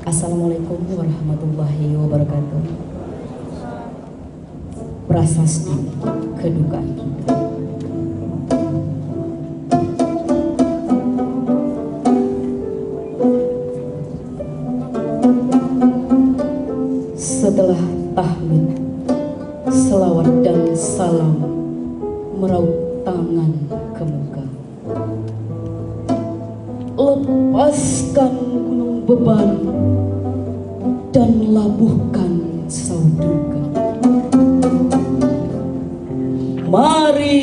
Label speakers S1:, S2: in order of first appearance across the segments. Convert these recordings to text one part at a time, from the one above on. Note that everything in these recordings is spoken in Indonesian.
S1: Assalamualaikum warahmatullahi wabarakatuh. Prasasti kedukaan kita. Setelah tahmid, selawat dan salam meraup tangan ke muka, lepaskan gunung beban dan labuhkan sauduka. Mari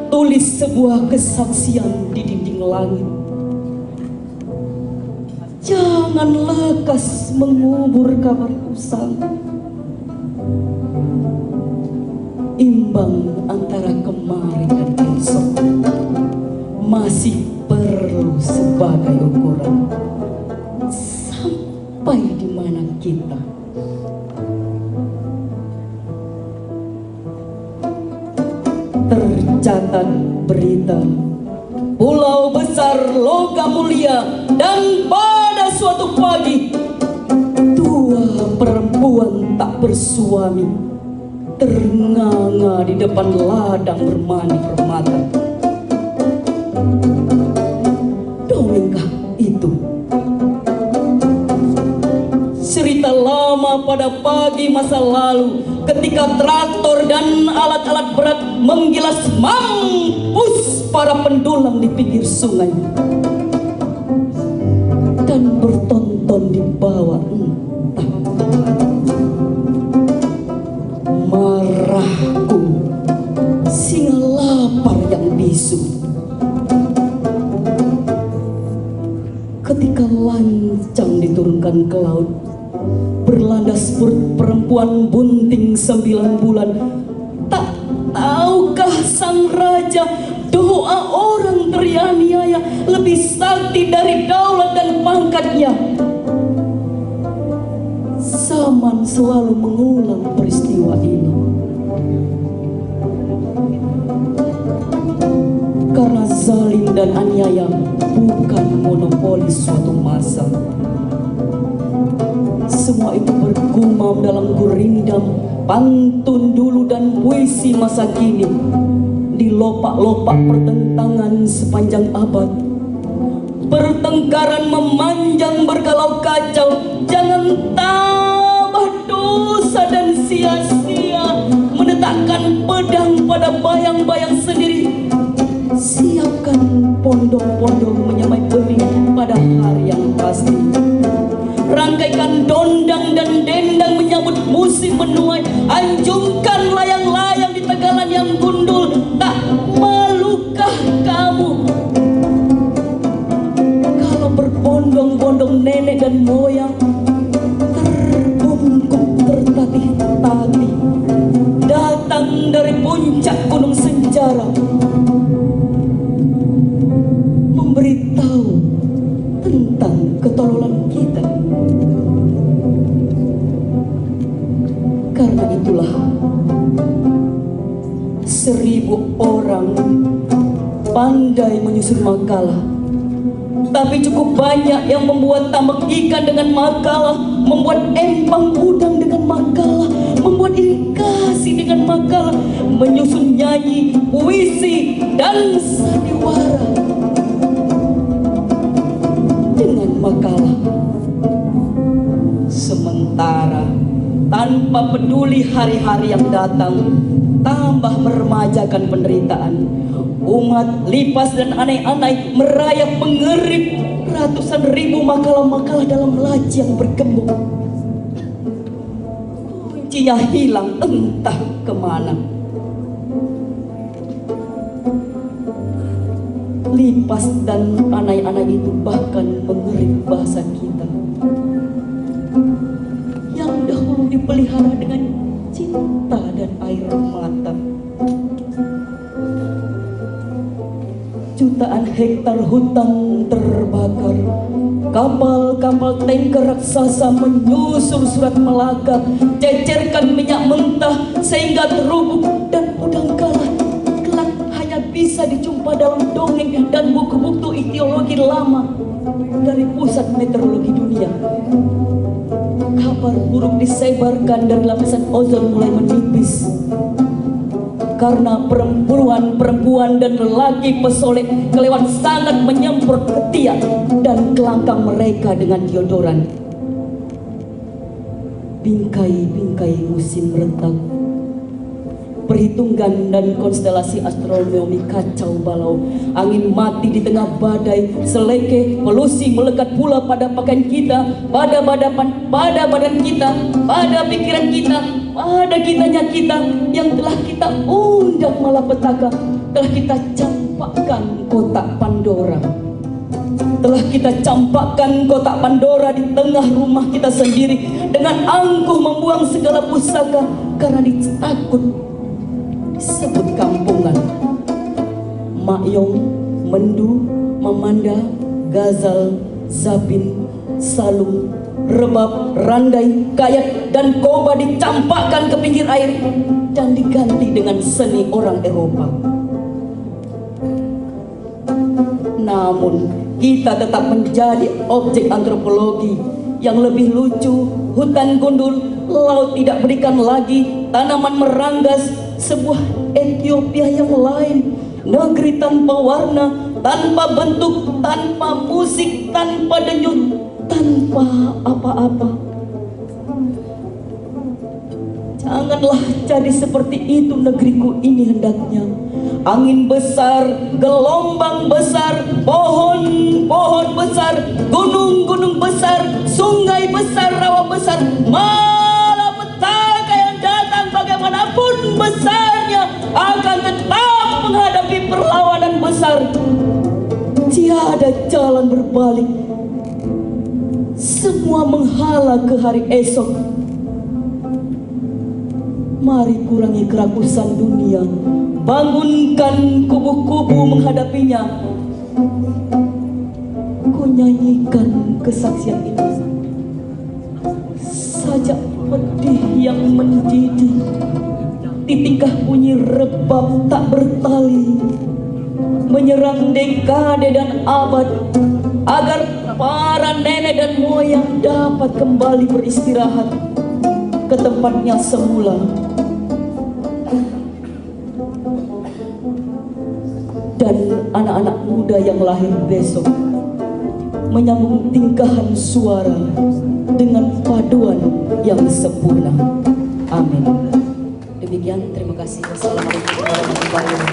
S1: tulis sebuah kesaksian di dinding langit. Jangan lekas mengubur kabar usang. Imbang antara kemarin dan esok masih perlu sebagai ukuran sampai di mana kita. Tercatat berita pulau besar logam mulia, dan pada suatu pagi dua perempuan tak bersuami ternganga di depan ladang bermani permata. Dongengkah itu? Cerita lama pada pagi masa lalu, ketika traktor dan alat-alat berat menggilas mampus para pendulang di pinggir sungai dan bertonton di bawah entah marahku singa lapar yang bisu. Ketika lancang diturunkan ke laut, berlandas perempuan bunting 9 bulan. Tak tahukah sang raja, doa orang teraniaya lebih sakti dari daulat dan pangkatnya. Zaman selalu mengulang peristiwa ini, karena zalim dan aniaya bukan monopoli suatu masa. Semua itu bergumam dalam gurindam pantun dulu dan puisi masa kini, di lopak-lopak pertentangan sepanjang abad. Pertengkaran memanjang bergalau kacau, jangan tambah dosa dan sia-sia menetapkan pedang pada bayang-bayang sendiri. Siapkan pondok-pondok menyamai bening pada hari yang pasti. Rangkaikan dondang dan dendang menyambut musim menuai. Anjungkan layang-layang di tegalan yang gundul. Tak malukah kamu kalau berbondong-bondong nenek dan moyang terbungkuk tertatih-tatih datang dari puncak gunung senjara, memberitahu tentang ketololan kita. Karena itulah 1000 orang pandai menyusun makalah, tapi cukup banyak yang membuat tambak ikan dengan makalah, membuat empang udang dengan makalah, membuat irigasi dengan makalah, menyusun nyanyi, puisi, dan sandiwara dengan makalah. Sementara tanpa peduli hari-hari yang datang tambah meremajakan penderitaan, umat lipas dan anai-anai merayap mengerip ratusan ribu makalah-makalah dalam laci yang bergembok. Kuncinya hilang entah kemana. Lipas dan anai-anai itu bahkan mengerip bahasa kita yang dahulu dipelihara dengan cinta dan air mata. Jutaan hektar hutan terbakar, kapal-kapal tanker raksasa menyusul surat Melaka, cecerkan minyak mentah sehingga terubuk dan udang kalah. Kelak hanya bisa dijumpa dalam dongeng dan buku-buku ideologi lama. dari pusat meteorologi dunia. Kabar buruk disebarkan dan lapisan ozon mulai menipis karena perempuan dan lelaki pesolek kelewat sangat menyemprot ketiak dan kelangkang mereka dengan deodoran. Bingkai-bingkai musim retak, perhitungan dan konstelasi astronomi kacau balau, angin mati di tengah badai, seleke polusi melekat pula pada pakaian kita, pada badan kita, pada pikiran kita, pada kitanya kita yang telah kita undang malapetaka, telah kita campakkan kotak Pandora. Telah kita campakkan kotak Pandora di tengah rumah kita sendiri dengan angkuh membuang segala pusaka karena takut disebut kampungan. Makyong, Mendu, Mamanda, Gazal, Zabin, Salung, Rebab, Randai, Kayak, dan Koba dicampakkan ke pinggir air dan diganti dengan seni orang Eropa. Namun kita tetap menjadi objek antropologi yang lebih lucu. Hutan gundul, laut tidak berikan lagi, tanaman meranggas, sebuah Ethiopia yang lain, negeri tanpa warna, tanpa bentuk, tanpa musik, tanpa denyut, tanpa apa-apa. Janganlah jadi seperti itu negeriku ini hendaknya. Angin besar, gelombang besar, pohon-pohon besar, gunung-gunung besar, sungai besar, rawa besar, malapetaka yang datang bagaimanapun besarnya akan tetap menghadapi perlawanan besar. Tiada jalan berbalik, semua menghala ke hari esok. Mari kurangi kerakusan dunia, bangunkan kubu-kubu menghadapinya. Ku nyanyikan kesaksian ini, sajak pedih yang mendidih, titikah bunyi rebab tak bertali, menyerang dekade dan abad, agar para nenek dan moyang dapat kembali beristirahat ke tempatnya semula. Dan anak-anak muda yang lahir besok menyambung tingkahan suara dengan paduan yang sempurna. Amin. Demikian, terima kasih. Wassalamualaikum warahmatullahi wabarakatuh.